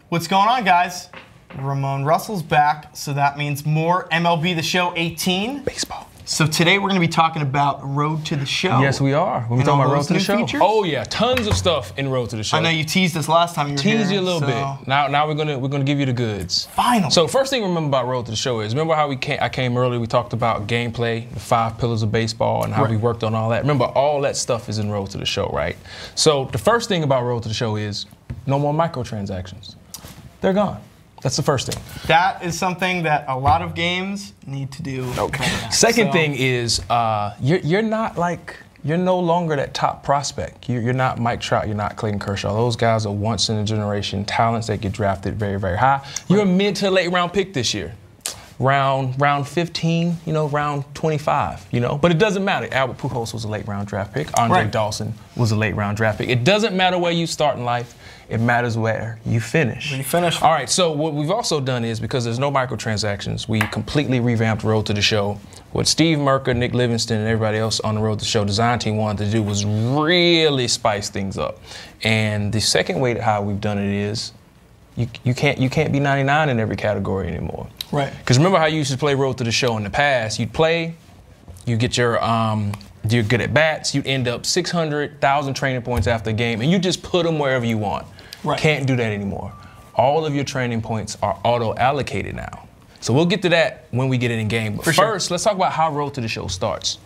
What's going on, guys? Ramon Russell's back, so that means more MLB The Show 18. Baseball. So today we're going to be talking about Road to the Show. Yes, we are. We're talking about Road to the Show. Features? Oh yeah, tons of stuff in Road to the Show. I know you teased us last time you were here. Teased you a little bit. Now we're gonna give you the goods. Finally. So first thing to remember about Road to the Show is remember how I came earlier. We talked about gameplay, the 5 pillars of baseball, and how we worked on all that. Remember, all that stuff is in Road to the Show, right? So the first thing about Road to the Show is no more microtransactions. They're gone. That's the first thing. That is something that a lot of games need to do. Okay. Second thing is you're no longer that top prospect. You're not Mike Trout. You're not Clayton Kershaw. Those guys are once in a generation talents that get drafted very, very high. You're a mid to late round pick this year. Round 15, round 25, But it doesn't matter. Albert Pujols was a late round draft pick. Andre Dawson was a late round draft pick. It doesn't matter where you start in life. It matters where you finish. Where you finish. All right, so what we've also done is, because there's no microtransactions, we completely revamped Road to the Show. What Steve Merker, Nick Livingston, and everybody else on the Road to the Show design team wanted to do was really spice things up. And the second way to how we've done it is, you can't be 99 in every category anymore. Right. Because remember how you used to play Road to the Show in the past? You'd play, you get your you're good at bats, you'd end up 600,000 training points after a game, and you just put them wherever you want. Right. Can't do that anymore. All of your training points are auto-allocated now. So we'll get to that when we get it in game. But first, let's talk about how Road to the Show starts.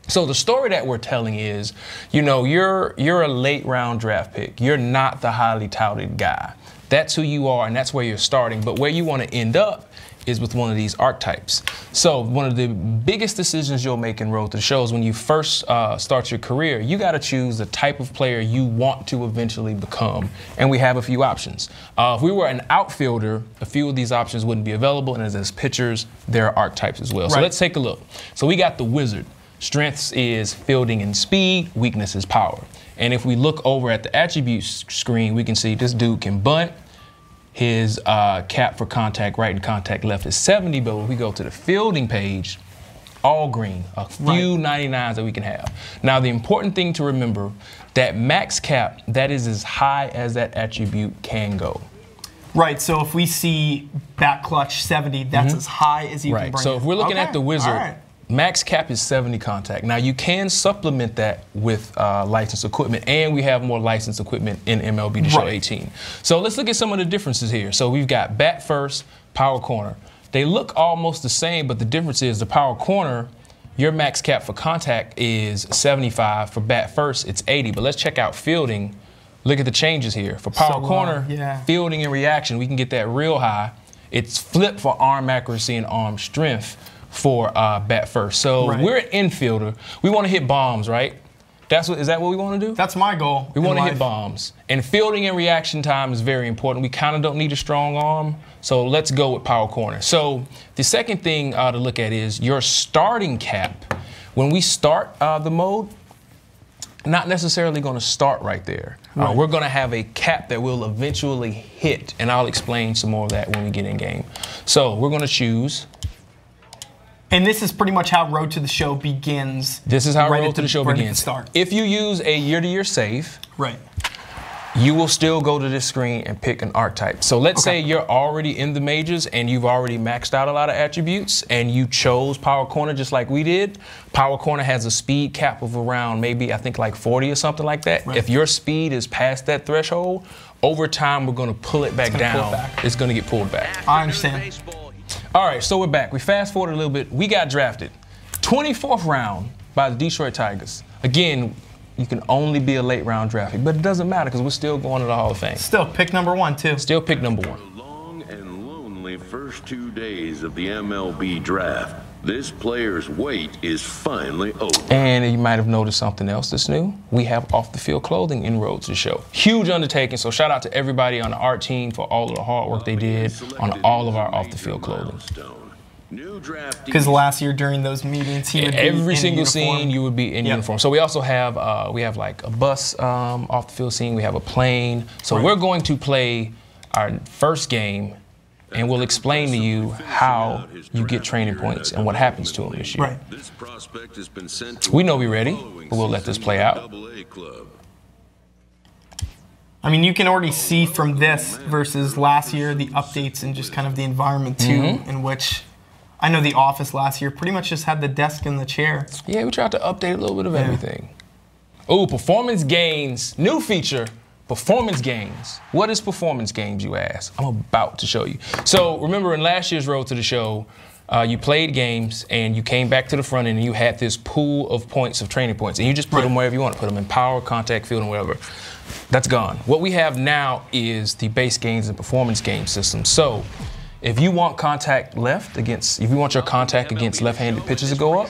So the story that we're telling is, you're a late round draft pick. You're not the highly touted guy. That's who you are, and that's where you're starting. But where you want to end up is with one of these archetypes. So one of the biggest decisions you'll make in Road to the Show is when you first start your career, you got to choose the type of player you want to eventually become. And we have a few options. If we were an outfielder, a few of these options wouldn't be available. And as pitchers, there are archetypes as well. So let's take a look. So we got the Wizard. Strengths is fielding and speed. Weakness is power. And if we look over at the attributes screen, we can see this dude can bunt. His cap for contact right and contact left is 70, but when we go to the fielding page, all green, a few 99s that we can have. Now, the important thing to remember, that max cap, that is as high as that attribute can go. Right, so if we see bat clutch 70, that's as high as you can bring So if we're looking at the Wizard, max cap is 70 contact. Now, you can supplement that with licensed equipment, and we have more licensed equipment in MLB The Show 18. So let's look at some of the differences here. So we've got bat first, power corner. They look almost the same, but the difference is the power corner, your max cap for contact is 75. For bat first, it's 80. But let's check out fielding. Look at the changes here. For power corner, fielding and reaction, we can get that real high. It's flipped for arm accuracy and arm strength for bat first. So we're an infielder. We want to hit bombs, right? Is that what we want to do? That's my goal. We want to hit bombs. And fielding and reaction time is very important. We kind of don't need a strong arm, so let's go with power corner. So the second thing to look at is your starting cap. When we start the mode, not necessarily going to start right there. We're going to have a cap that will eventually hit, and I'll explain some more of that when we get in game. So we're going to choose. And this is pretty much how Road to the Show begins. This is how Road to the Show begins. Start. If you use a year-to-year save, you will still go to this screen and pick an archetype. So let's say you're already in the majors and you've already maxed out a lot of attributes and you chose power corner just like we did. Power corner has a speed cap of around maybe, I think, like 40 or something like that. If your speed is past that threshold, over time we're going to pull it back down. It's going to get pulled back. I understand. All right, so we're back. We fast forward a little bit. We got drafted 24th round by the Detroit Tigers. Again, you can only be a late round draft pick, but it doesn't matter because we're still going to the Hall of Fame. Still pick number 1, too. Still pick number 1. The long and lonely first 2 days of the MLB draft. This player's wait is finally over. And you might have noticed something else that's new. We have off-the-field clothing in Road to the Show. Huge undertaking, so shout out to everybody on the art team for all of the hard work they did on all of our off-the-field clothing. Because last year during those meetings, he would be every single in uniform. scene you would be in uniform. So we also have like a bus off-the-field scene. We have a plane. So we're going to play our first game, and we'll explain to you how you get training points and what happens to them this year. We know we're ready, but we'll let this play out. I mean, you can already see from this versus last year the updates and just kind of the environment too, in which I know the office last year pretty much just had the desk and the chair. Yeah, we tried to update a little bit of everything. Oh, performance gains, new feature. Performance games. What is performance games, you ask? I'm about to show you. So remember in last year's Road to the Show, you played games and you came back to the front end and you had this pool of points, of training points, and you just put them wherever you want to put them, in power, contact, field, and whatever. That's gone. What we have now is the base games and performance game system. So if you want contact left against, if you want your contact against left-handed pitchers to go up,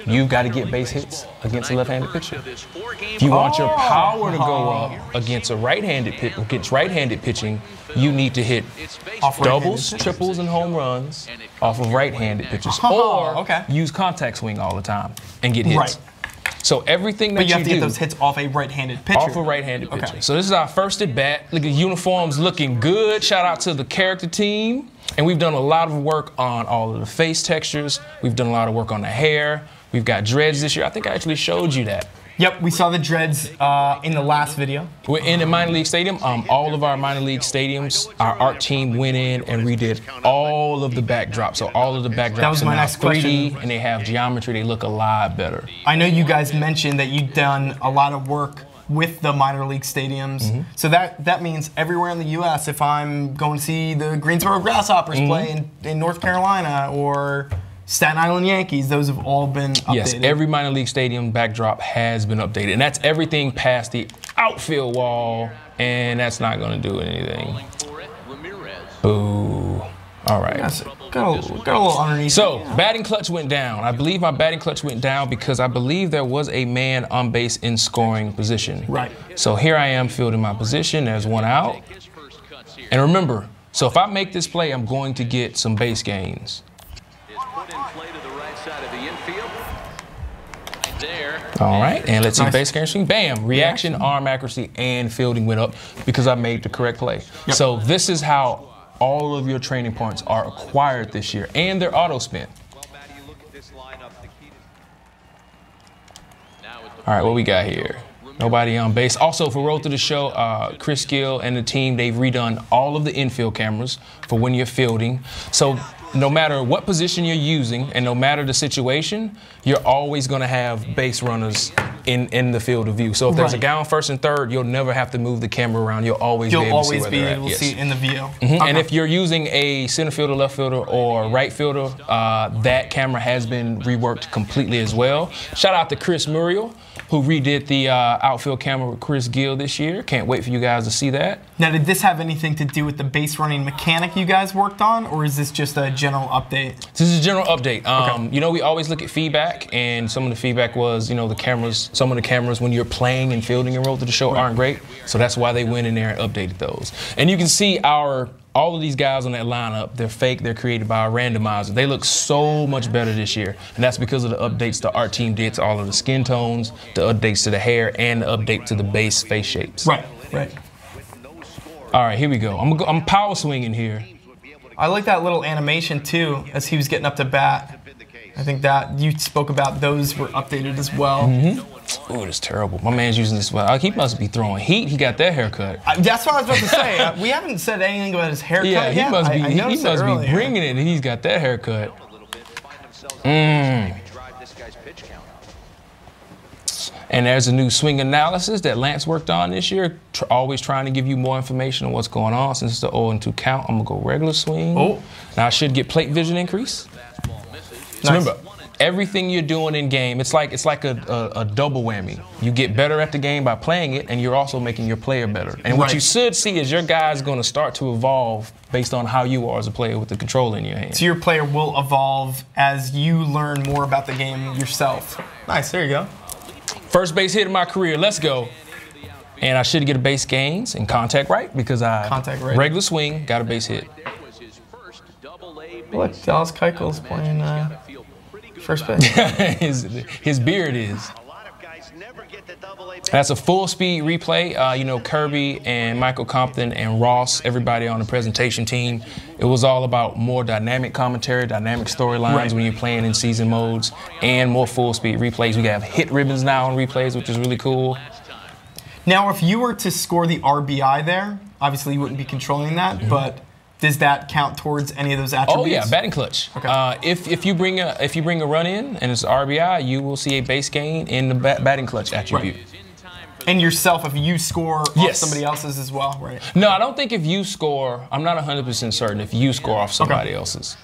you've got to get base hits against a left-handed pitcher. If you want your power to go up against a right-handed pitching, you need to hit doubles, triples, and home runs off of right-handed pitchers, or use contact swing all the time and get hits. So everything that but you have to do, get those hits off a right-handed pitcher. Off a right-handed pitcher. So this is our first at bat. Look at the uniforms looking good. Shout out to the character team. And we've done a lot of work on all of the face textures. We've done a lot of work on the hair. We've got dreads this year. I think I actually showed you that. Yep, we saw the dreads in the last video. We're in the minor league stadium. All of our minor league stadiums, our art team went in and redid all of the backdrops. So all of the backdrops that was my next 3D question. And they have geometry. They look a lot better. I know you guys mentioned that you've done a lot of work with the minor league stadiums. So that means everywhere in the U.S., if I'm going to see the Greensboro Grasshoppers play in North Carolina or Staten Island Yankees, those have all been updated. Yes, every minor league stadium backdrop has been updated. And that's everything past the outfield wall, and that's not going to do anything. Boo. All right. Got a little underneath. So, batting clutch went down. I believe my batting clutch went down because I believe there was a man on base in scoring position. So here I am fielding my position. There's one out. And remember, so if I make this play, I'm going to get some base gains. All right, and let's see base gain swing. Bam, reaction, arm accuracy, and fielding went up because I made the correct play. So this is how all of your training points are acquired this year, and they're auto spent. All right, what we got here? Nobody on base. Also, for Road to the Show, Chris Gill and the team, they've redone all of the infield cameras for when you're fielding. So no matter what position you're using and no matter the situation, you're always going to have base runners in the field of view. So if there's a guy on first and third, you'll never have to move the camera around. You'll always be able to see where they're at. see it in the view. And if you're using a center fielder, left fielder, or right fielder, that camera has been reworked completely as well. Shout out to Chris Muriel, who redid the outfield camera with Chris Gill this year. Can't wait for you guys to see that. Now, did this have anything to do with the base running mechanic you guys worked on, or is this just a general update? This is a general update. You know, we always look at feedback, and some of the feedback was, you know, the cameras, some of the cameras when you're playing and fielding and Road to the Show aren't great. So that's why they went in there and updated those. And you can see all of these guys on that lineup, they're fake, they're created by a randomizer. They look so much better this year. And that's because of the updates the art team did to all of the skin tones, the updates to the hair, and the update to the base face shapes. Right. All right, here we go. I'm power swinging here. I like that little animation too, as he was getting up to bat. I think that you spoke about those were updated as well. Oh, that's terrible. My man's using this well. He must be throwing heat. He got that haircut. That's what I was about to say. We haven't said anything about his haircut yet. He must be bringing it, and he's got that haircut. And there's a new swing analysis that Lance worked on this year. Always trying to give you more information on what's going on. Since it's the 0-2 count, I'm gonna go regular swing. Now I should get plate vision increase. So remember, everything you're doing in game, it's like a double whammy. You get better at the game by playing it, and you're also making your player better. And what you should see is your guy's going to start to evolve based on how you are as a player with the control in your hand. So your player will evolve as you learn more about the game yourself. Nice, there you go. First base hit of my career, let's go. And I should get a base gains and contact right because I regular swing, got a base hit. Look, Dallas Keuchel's playing first base. his beard is. That's a full speed replay. You know, Kirby and Michael Compton and Ross, everybody on the presentation team, it was all about more dynamic commentary, dynamic storylines when you're playing in season modes, and more full speed replays. We have hit ribbons now on replays, which is really cool. Now, if you were to score the RBI there, obviously you wouldn't be controlling that, but does that count towards any of those attributes? Oh yeah, batting clutch. Okay. If you bring a run in and it's RBI, you will see a base gain in the batting clutch attribute. Right. And yourself, if you score off somebody else's as well, right? No, I don't think if you score, I'm not 100% certain if you score off somebody else's.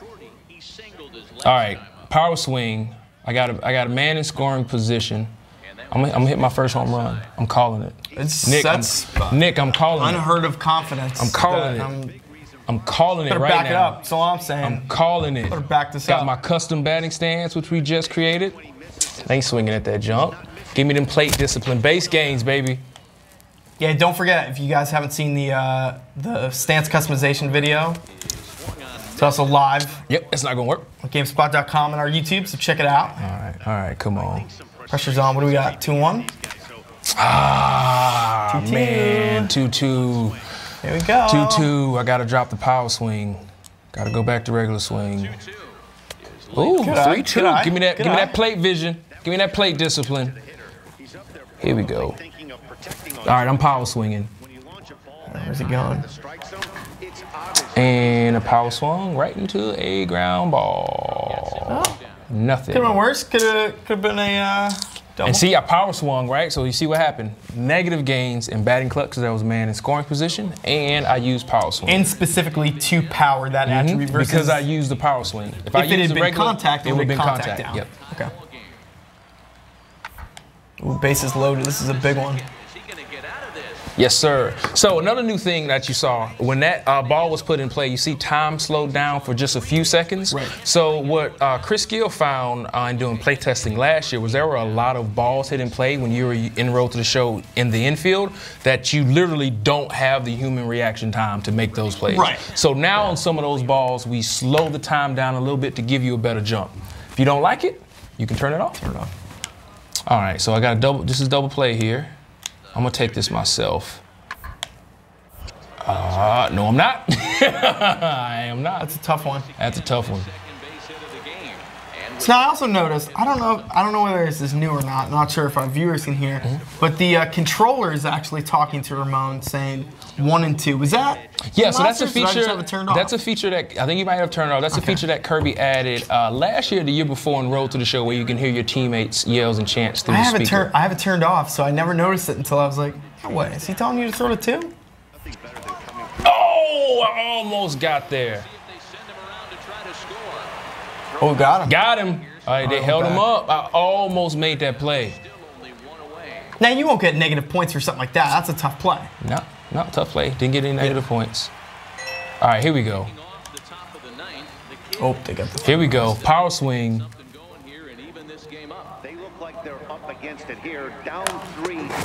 All right, power swing. I got a man in scoring position. I'm gonna hit my first home run. I'm calling it. Nick, I'm calling it. Unheard of confidence. I'm calling it. I'm calling it right now. Better back it up. That's all I'm saying. I'm calling it. Better back this up. Got my custom batting stance, which we just created. I ain't swinging at that jump. Give me them plate discipline. Base gains, baby. Yeah, don't forget, if you guys haven't seen the stance customization video, it's also live. Yep, it's not going to work. On GameSpot.com and our YouTube, so check it out. All right, come on. Pressure's on. What do we got? 2-1? Ah, 2-2. Man, 2-2. Here we go. 2-2. I got to drop the power swing. Got to go back to regular swing. Ooh, 3-2. Give me that plate vision. Give me that plate discipline. Here we go. All right, I'm power swinging. Where's it going? And a power swung right into a ground ball. Oh. Nothing. Could have been worse. Could have been a double. And see, I power swung, right? So you see what happened? Negative gains in batting clutch because I was a man in scoring position, and I used power swing. And specifically to power that attribute versus... Because I used the power swing. If it had been contact, it would have been contact down. Yep. Okay. Ooh, bases loaded. This is a big one. Yes, sir. So another new thing that you saw, when that ball was put in play, you see time slowed down for just a few seconds. Right. So what Chris Gill found in doing play testing last year was there were a lot of balls hit in play when you were enrolled to the show in the infield that you literally don't have the human reaction time to make those plays. Right. So now on some of those balls, we slow the time down a little bit to give you a better jump. If you don't like it, you can turn it off. Turn it off. All right, so I got a double. This is double play here. I'm gonna take this myself. No, I'm not. I am not. That's a tough one. That's a tough one. So now I also noticed, I don't know whether this is new or not. I'm not sure if our viewers can hear, but the controller is actually talking to Ramon saying 1 and 2. Was that? Yeah, so that's a feature. Did I just have it turned off? That's a feature that I think you might have turned off. That's a feature that Kirby added last year, the year before, in Road to the Show, where you can hear your teammates' yells and chants through the speaker. I have it turned off, so I never noticed it until I was like, no way, is he telling you to throw to 2? Oh, I almost got there. Oh, got him. Got him. All right, they held him up. I almost made that play. Now, you won't get negative points for something like that. That's a tough play. No, tough play. Didn't get any negative points. All right, here we go. Oh, they got the... Here we go. Power swing.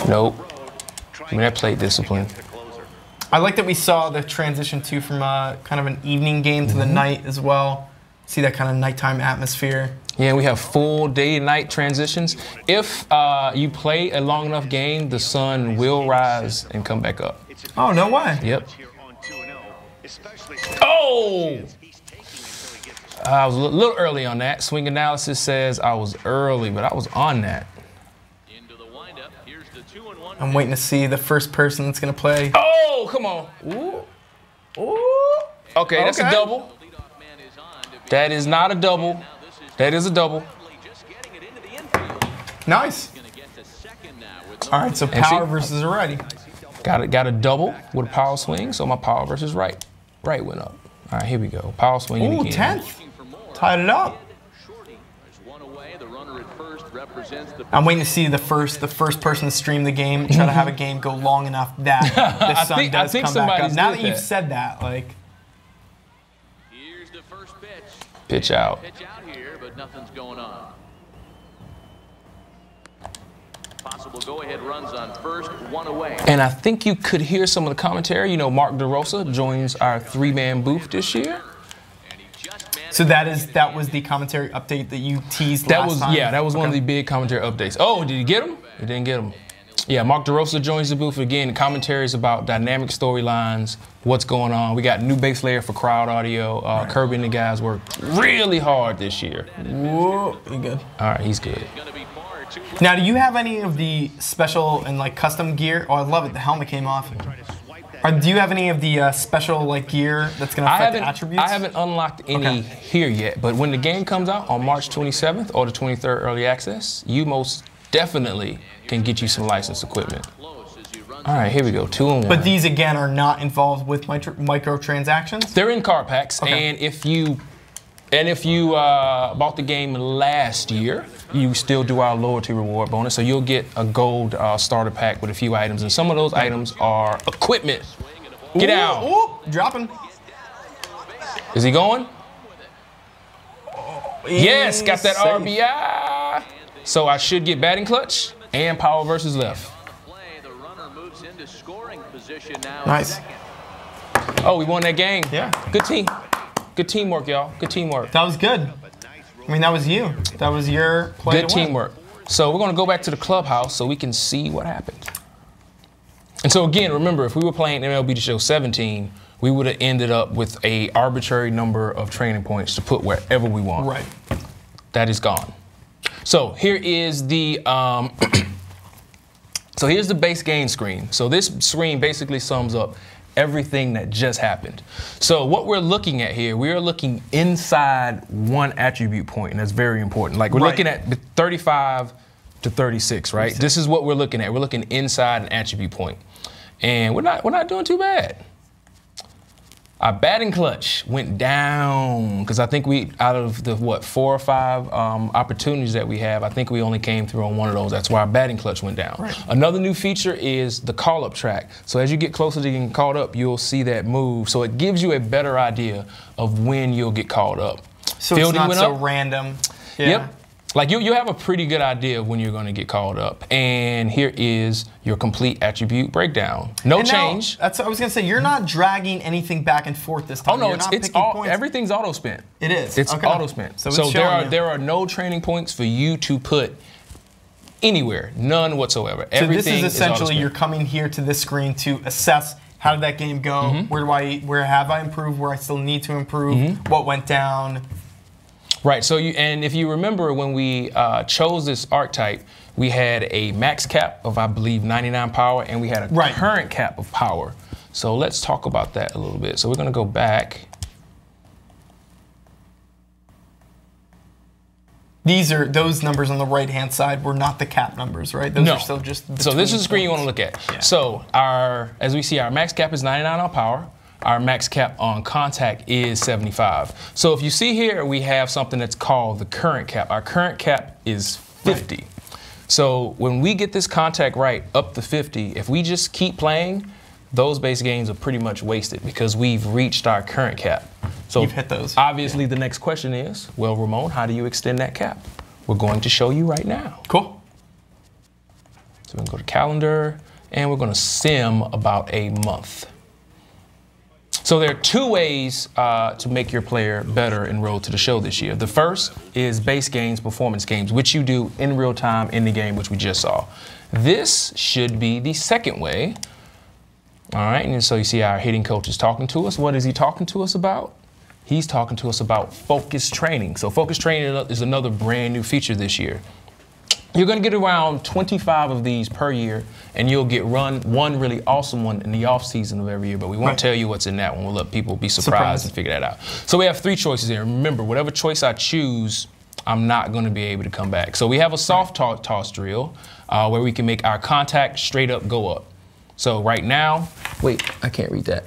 Nope. Give me that plate discipline. I like that we saw the transition, too, from kind of an evening game to the night as well. See that kind of nighttime atmosphere. Yeah, we have full day and night transitions. If you play a long enough game, the sun will rise and come back up. Oh, no way. Yep. Oh! I was a little early on that. Swing analysis says I was early, but I was on that. I'm waiting to see the first person that's going to play. Oh, come on. Ooh. Ooh. Okay, that's a double. That is not a double. That is a double. Nice. All right, so power versus a righty. Got a double with a power swing, so my power versus right. Right went up. All right, here we go. Power swing again. 10th. Tied it up. I'm waiting to see the first person to stream the game, try to have a game go long enough that the sun does come back up. Now that you've said that, like... Pitch out. Here, but nothing's going on. Possible go-ahead runs on first, 1 away. And I think you could hear some of the commentary. You know, Mark DeRosa joins our 3-man booth this year. So that was the commentary update that you teased last time? Yeah, that was one of the big commentary updates. Oh, did you get him? He didn't get him. Yeah, Mark DeRosa joins the booth again. Commentaries about dynamic storylines, what's going on. We got new base layer for crowd audio. Kirby and the guys worked really hard this year. Whoa, he good. All right, he's good. Now, do you have any of the special and like custom gear? Oh, I love it. The helmet came off. Do you have any of the special like gear that's going to affect the attributes? I haven't unlocked any here yet, but when the game comes out on March 27th or the 23rd early access, you most definitely can get you some licensed equipment. All right, here we go, 2-in-1. But these again are not involved with microtransactions? They're in card packs, and if you bought the game last year, you still do our loyalty reward bonus, so you'll get a gold starter pack with a few items, and some of those items are equipment. Get out. Ooh, dropping. Is he going? Yes, got that RBI. So I should get batting clutch and power versus left. Nice. Oh, we won that game. Yeah. Good team. Good teamwork, y'all. Good teamwork. That was good. I mean, that was you. That was your play. Good teamwork. So we're going to go back to the clubhouse so we can see what happened. And so again, remember, if we were playing MLB The Show 17, we would have ended up with an arbitrary number of training points to put wherever we want. Right. That is gone. So here is the so here's the base game screen. So this screen basically sums up everything that just happened. So what we're looking at here, we are looking inside one attribute point, and that's very important. Like we're looking at 35 to 36, right? 36. This is what we're looking at. We're looking inside an attribute point, and we're not doing too bad. Our batting clutch went down because I think we, out of the, 4 or 5 opportunities that we have, I think we only came through on one of those. That's why our batting clutch went down. Right. Another new feature is the call-up track. So as you get closer to getting called up, you'll see that move. So it gives you a better idea of when you'll get called up. So Fielding it's not so random. Yeah. Yep. Like you have a pretty good idea of when you're going to get called up. And here is your complete attribute breakdown. No change. That's what I was going to say. You're not dragging anything back and forth this time. Oh, no, it's all, everything's auto-spent. It is? It's auto-spent. So there are no training points for you to put anywhere. None whatsoever. So Everything this is essentially you're coming here to this screen to assess how did that game go, where have I improved, where I still need to improve, what went down. Right, so and if you remember when we chose this archetype, we had a max cap of, I believe, 99 power, and we had a current cap of power. So let's talk about that a little bit. So we're gonna go back. Those numbers on the right-hand side were not the cap numbers, right? Those are still just So this is the screen you wanna look at. Yeah. So as we see, our max cap is 99 on power. Our max cap on contact is 75. So if you see here, we have something that's called the current cap. Our current cap is 50. Right. So when we get this contact right up to 50, if we just keep playing, those base games are pretty much wasted because we've reached our current cap. So you've hit those. Obviously, the next question is, well, Ramon, how do you extend that cap? We're going to show you right now. Cool. So we're going to go to calendar, and we're going to sim about a month. So there are 2 ways to make your player better in Road to the Show this year. The first is base games, performance games, which you do in real time in the game, which we just saw. This should be the second way. All right, and so you see our hitting coach is talking to us. What is he talking to us about? He's talking to us about focus training. So focus training is another brand new feature this year. You're going to get around 25 of these per year, and you'll get one really awesome one in the off season of every year, but we won't tell you what's in that one. We'll let people be surprised and figure that out. So we have 3 choices here. Remember, whatever choice I choose, I'm not going to be able to come back. So we have a soft toss drill where we can make our contact straight up go up. So right now, wait, I can't read that.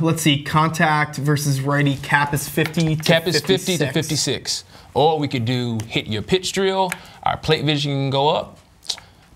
Let's see, contact versus righty, cap is 50 to Cap is 50 to 56. Or we could do hit your pitch drill, our plate vision can go up,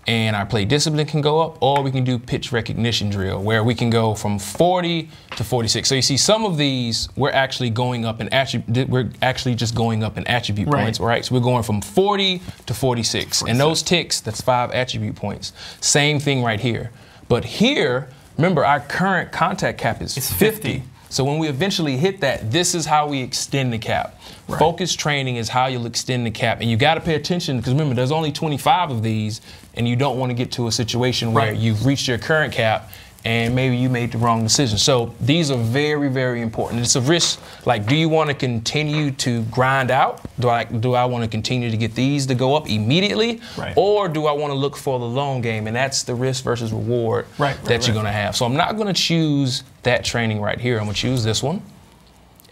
and our plate discipline can go up, or we can do pitch recognition drill, where we can go from 40 to 46. So you see some of these, we're actually going up in just going up in attribute points, right? So we're going from 40 to 46. And those ticks, that's 5 attribute points. Same thing right here. But here, remember, our current contact cap is 50. So when we eventually hit that, this is how we extend the cap. Right. Focus training is how you'll extend the cap. And you got to pay attention because remember, there's only 25 of these and you don't want to get to a situation where you've reached your current cap and maybe you made the wrong decision. So these are very, very important. It's a risk. Like, do you want to continue to grind out? Do I want to continue to get these to go up immediately? Right. Or do I want to look for the long game? And that's the risk versus reward that you're going to have. So I'm not going to choose that training right here. I'm going to choose this one.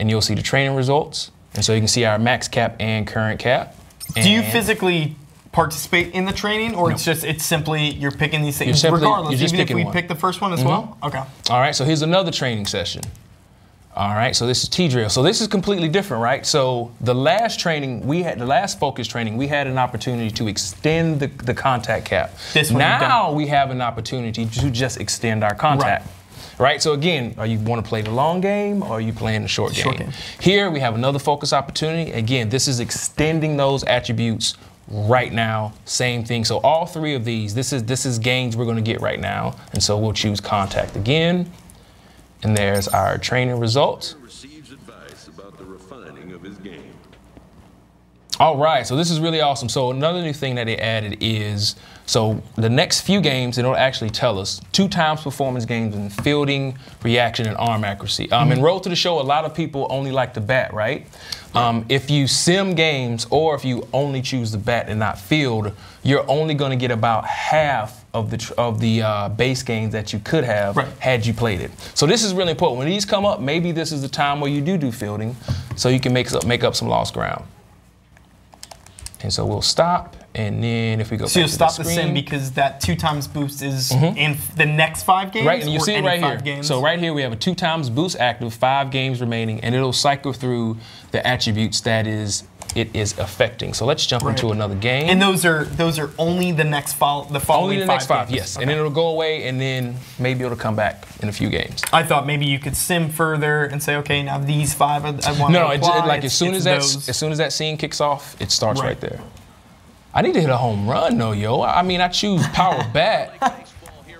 And you'll see the training results. And so you can see our max cap and current cap. Do you physically participate in the training, or it's simply you're picking these things regardless, even if we pick the first one as well? Okay. All right, so here's another training session. All right, so this is T-drill. So this is completely different, right? So the last training we had, the last focus training, we had an opportunity to extend the contact cap. Now we have an opportunity to just extend our contact. Right, so again, are you want to play the long game, or are you playing the short game? Here we have another focus opportunity. Again, this is extending those attributes right now. Same thing. So all three of these, this is gains we're going to get right now, and so we'll choose contact again. And there's our training results. Receives advice about the refining of his game. All right, so this is really awesome. So another new thing that they added is, so the next few games, it'll actually tell us 2 times performance gains in fielding, reaction, and arm accuracy. In Road to the Show, a lot of people only like to bat, right? If you sim games, or if you only choose the bat and not field, you're only going to get about half of the base gains that you could have had you played it. So this is really important. When these come up, maybe this is the time where you do fielding, so you can make up some lost ground. And so we'll stop, and then if we go back to the screen. So you'll stop the sim because that 2 times boost is in the next 5 games? Right, and you see it right here. Games? So right here we have a 2 times boost active, 5 games remaining, and it'll cycle through the attributes that it is affecting. So let's jump into another game. And those are only the next the following only the next 5 games. Yes. Okay. And then it'll go away, and then maybe it'll come back in a few games. I thought maybe you could sim further and say, okay, now these 5 I want to apply. Like as soon as that scene kicks off, it starts right there. I need to hit a home run, though, yo. I mean, I choose power bat.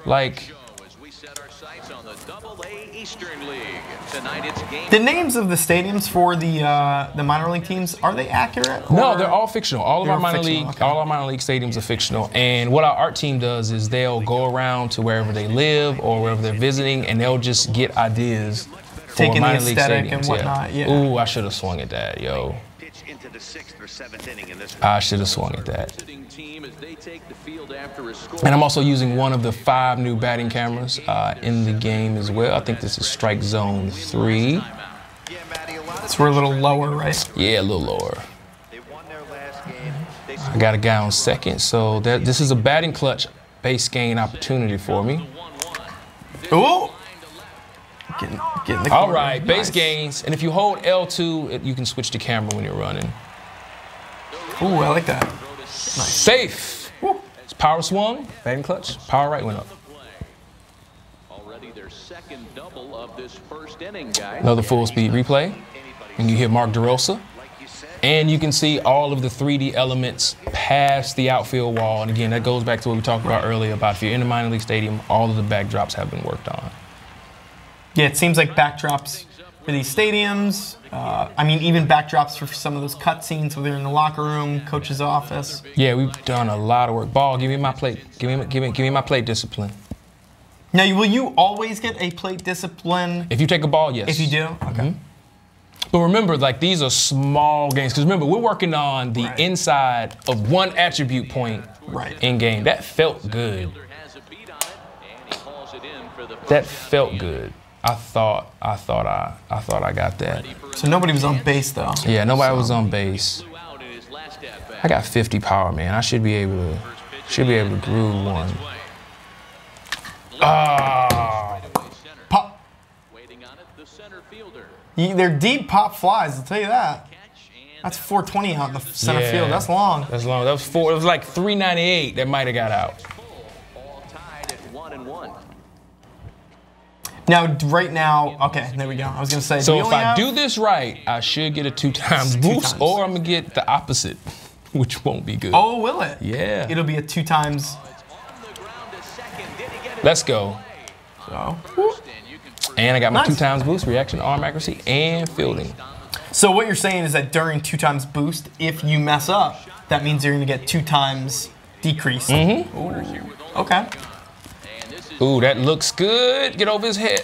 Like, the names of the stadiums for the minor league teams, are they accurate? No, they're all fictional. All of our minor league stadiums are fictional. And what our art team does is they'll go around to wherever they live or wherever they're visiting, and they'll just get ideas for minor league stadiums. And whatnot. Yeah. Ooh, I should have swung at that, yo. I should have swung at that. And I'm also using one of the 5 new batting cameras in the game as well. I think this is strike zone 3. So we're a little lower, right? Yeah, a little lower. I got a guy on second, so this is a batting clutch base gain opportunity for me. Ooh! All right, base gains, and if you hold L2, you can switch the camera when you're running. Ooh, I like that. Nice. Safe. Woo. It's power swung, batting clutch, power right went up. Another full speed replay, and you hear Mark DeRosa, and you can see all of the 3D elements past the outfield wall. And again, that goes back to what we talked about earlier about if you're in a minor league stadium, all of the backdrops have been worked on. Yeah, it seems like backdrops for these stadiums. I mean, even backdrops for some of those cut scenes where they're in the locker room, coach's office. Yeah, we've done a lot of work. Ball, give me my plate. Give me my plate discipline. Now, will you always get a plate discipline? If you take a ball, yes. If you do? Okay. But remember, like, these are small games. Because remember, we're working on the inside of 1 attribute point in game. That felt good. That felt good. I thought I got that. So nobody was on base though. Yeah, nobody was on base. I got 50 power, man. I should be able to groove one. Pop. They're deep pop flies, I'll tell you that. That's 420 out in the center field. That's long. That's long. That was It was like 398 that might have got out. Now, right now, okay, there we go. I was going to say, so if I do this right, I should get a 2 times boost, or I'm going to get the opposite, which won't be good. Oh, will it? Yeah. It'll be a 2 times. Let's go. So. And I got my 2 times boost, reaction, arm accuracy, and fielding. So what you're saying is that during 2 times boost, if you mess up, that means you're going to get 2 times decrease. Mm-hmm. Ooh. Okay. Ooh, that looks good. Get over his head.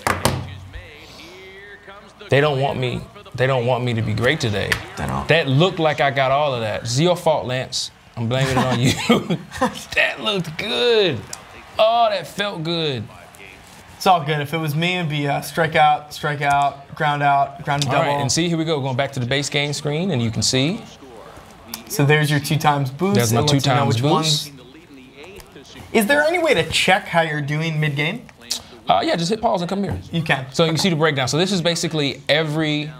They don't want me. They don't want me to be great today. That looked like I got all of that. It's your fault, Lance. I'm blaming it on you. That looked good. Oh, that felt good. It's all good. If it was me, it'd be strikeout, ground double. All right, and see, here we go. Going back to the base game screen, and you can see. So there's your 2x boost. There's my 2x boost. Is there any way to check how you're doing mid-game? Yeah, just hit pause and come here. You can. So you can see the breakdown. So this is basically every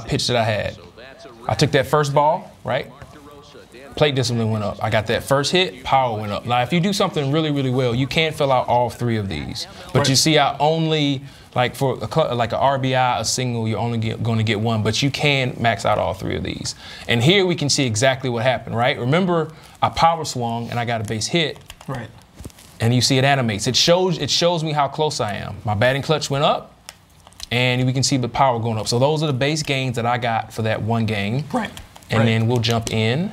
pitch that I had. I took that first ball, right? Plate discipline went up. I got that first hit, power went up. Now, if you do something really, really well, you can fill out all 3 of these. But you see, I only, like for like a RBI, a single, you're only going to get 1. But you can max out all 3 of these. And here we can see exactly what happened, right? Remember, I power swung and I got a base hit. Right. And you see it animates. It shows me how close I am. My batting clutch went up, and we can see the power going up. So those are the base gains that I got for that 1 game. Right. And then we'll jump in.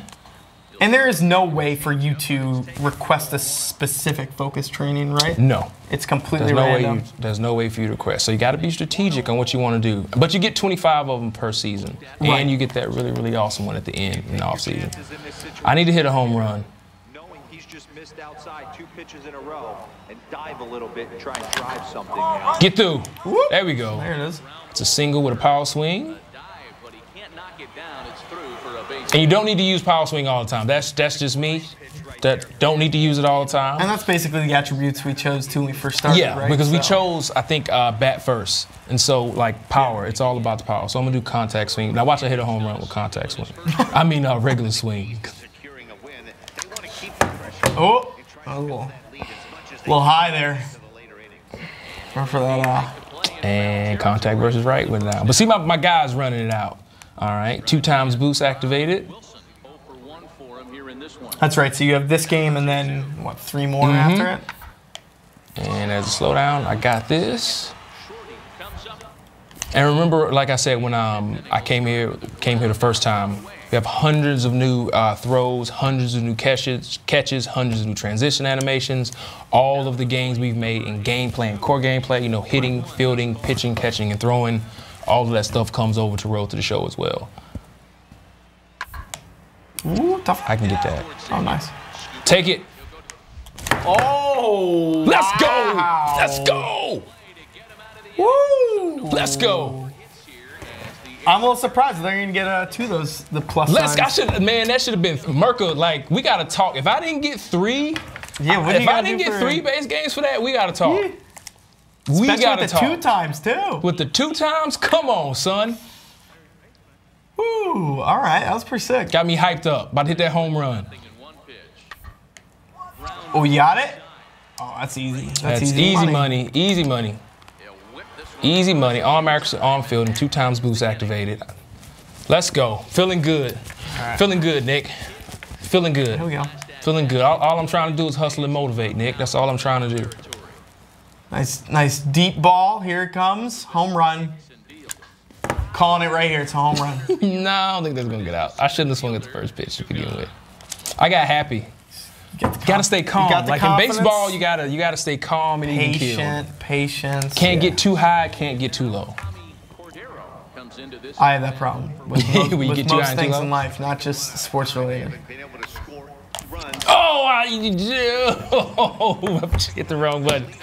And there is no way for you to request a specific focus training, right? No. It's completely random. There's no way for you to request. So you got to be strategic on what you want to do. But you get 25 of them per season. Right. And you get that really, really awesome one at the end in the offseason. I need to hit a home run. Knowing he's just missed outside 2 pitches in a row and dive a little bit and try and drive something now. Get through. Whoop. There we go. There it is. It's a single with a power swing. And you don't need to use power swing all the time. That's just me. That don't need to use it all the time. And that's basically the attributes we chose to when we first started, yeah, right? because we chose, I think, bat first. And so, like, power, it's all about the power. So I'm going to do contact swing. Now watch I hit a home run with contact swing. I mean regular swing. Oh, a little high there. For that. And contact versus right went down. But see, my guy's running it out. All right, 2x boost activated. That's right, so you have this game and then, what, 3 more after it? And as a slowdown, I got this. And remember, like I said, when I came here the first time, we have hundreds of new throws, hundreds of new catches, hundreds of new transition animations, all of the gains we've made in gameplay and core gameplay, you know, hitting, fielding, pitching, catching, and throwing. All of that stuff comes over to Road to the Show as well. Ooh, tough. I can get that. Oh, nice. Take it. Oh, Let's wow. go. Let's go. Woo. Let's go. I'm a little surprised they're going to get 2 of those, the plus signs. Man, that should have been Merca. Like, we got to talk. If I didn't get 3, if I didn't get 3 base games for that, we got to talk. Yeah. We got to talk. With the 2x, too. With the 2x? Come on, son. Ooh, all right. That was pretty sick. Got me hyped up. About to hit that home run. Oh, you got it? Oh, that's easy. That's easy money. Easy money. Easy money. Arm accuracy, arm field, and 2x boost activated. Let's go. Feeling good. Right. Feeling good, Nick. Feeling good. Here we go. Feeling good. All I'm trying to do is hustle and motivate, Nick. That's all I'm trying to do. Nice deep ball. Here it comes. Home run. Calling it right here. It's a home run. No, I don't think that's going to get out. I shouldn't have swung at the first pitch to begin with. I got happy. You got to stay calm. Like confidence. In baseball, you gotta stay calm and even kill. Patience. Can't get too high, can't get too low. I have that problem with most things in life, not just sports related. Oh, I hit the wrong button.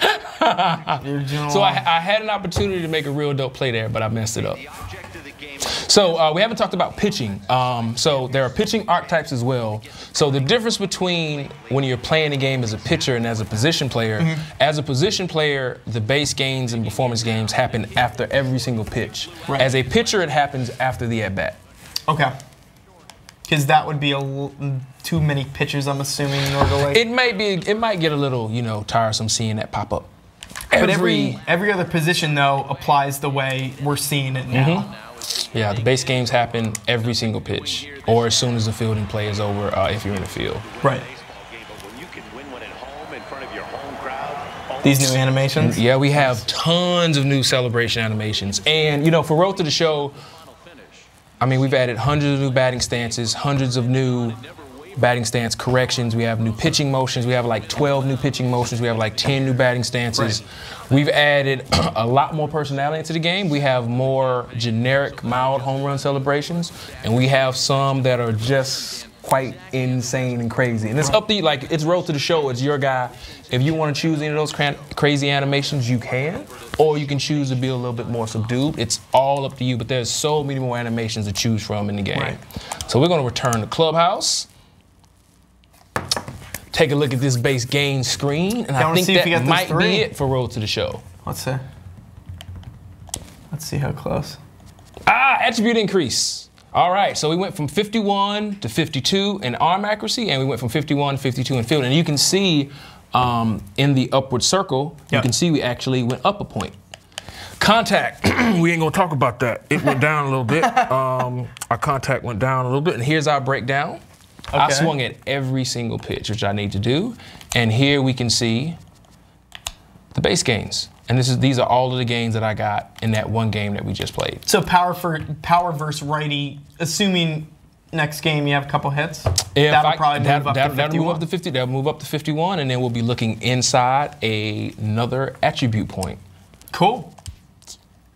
So I had an opportunity to make a real dope play there, but I messed it up. So we haven't talked about pitching. So there are pitching archetypes as well. So the difference between when you're playing the game as a pitcher and as a position player, as a position player, the base gains and performance games happen after every single pitch. Right. As a pitcher, it happens after the at-bat. Okay. Because that would be too many pitches, I'm assuming, in order to like. It might get a little, tiresome seeing that pop up. But every other position though applies the way we're seeing it now. Yeah, the base games happen every single pitch, or as soon as the fielding play is over, if you're in the field. Right. These new animations? Yeah, we have tons of new celebration animations. And, for Road to the Show, I mean, we've added hundreds of new batting stances, hundreds of new batting stance corrections. We have new pitching motions. We have like 12 new pitching motions. We have like 10 new batting stances. Right. We've added a lot more personality into the game. We have more generic, mild home run celebrations, and we have some that are just quite insane and crazy. And it's up to you, like, it's road to the show. It's your guy. If you want to choose any of those crazy animations, you can, or you can choose to be a little bit more subdued. It's all up to you, but there's so many more animations to choose from in the game. Right. So we're going to return to Clubhouse. Take a look at this base game screen, and I think that might be it for road to the show. Let's see. Let's see how close. Attribute increase. All right, so we went from 51 to 52 in arm accuracy, and we went from 51 to 52 in field. And you can see in the upward circle, you can see we actually went up a point. Contact, we ain't gonna talk about that. It went down a little bit. Our contact went down a little bit, and here's our breakdown. Okay. I swung at every single pitch, which I need to do. And here we can see the base gains. And these are all of the gains that I got in that one game that we just played. So power versus righty, assuming next game you have a couple hits, that'll probably move up to 51. That'll move up to 50. That'll move up to 51, and then we'll be looking inside another attribute point. Cool.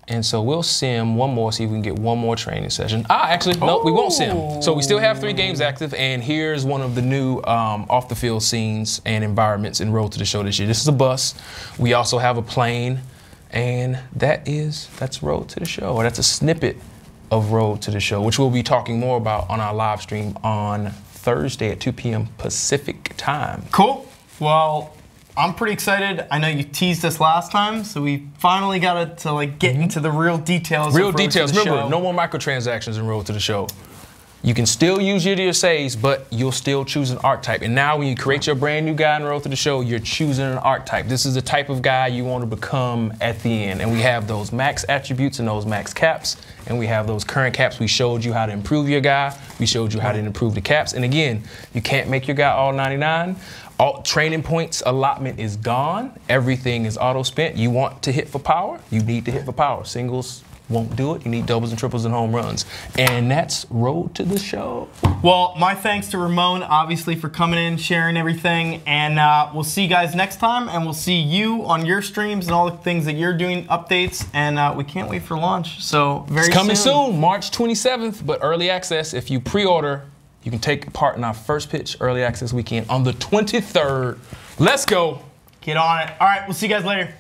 And so we'll sim one more, see if we can get one more training session. Actually, no, we won't sim. So we still have 3 games active, and here's one of the new off-the-field scenes and environments in Road to the Show this year. This is a bus. We also have a plane, and that's Road to the Show, or that's a snippet of Road to the Show, which we'll be talking more about on our live stream on Thursday at 2 p.m. Pacific time. Cool. Well, I'm pretty excited. I know you teased us last time, so we finally got to get into the real details. Real details. Remember, no more microtransactions in Road to the Show. You can still use your saves, but you'll still choose an archetype. And now when you create your brand new guy in Road to the Show, you're choosing an archetype. This is the type of guy you want to become at the end. And we have those max attributes and those max caps. And we have those current caps. We showed you how to improve your guy. We showed you how to improve the caps. And again, you can't make your guy all 99. All training points allotment is gone. Everything is auto spent. You want to hit for power? You need to hit for power. Singles won't do it. You need doubles and triples and home runs. And that's Road to the Show. Well, my thanks to Ramon, obviously, for coming in, sharing everything. And we'll see you guys next time. And we'll see you on your streams and all the things that you're doing, updates. And we can't wait for launch. So very soon. It's coming soon, March 27th. But early access, if you pre-order, you can take part in our first pitch early access weekend on the 23rd. Let's go. Get on it. All right, we'll see you guys later.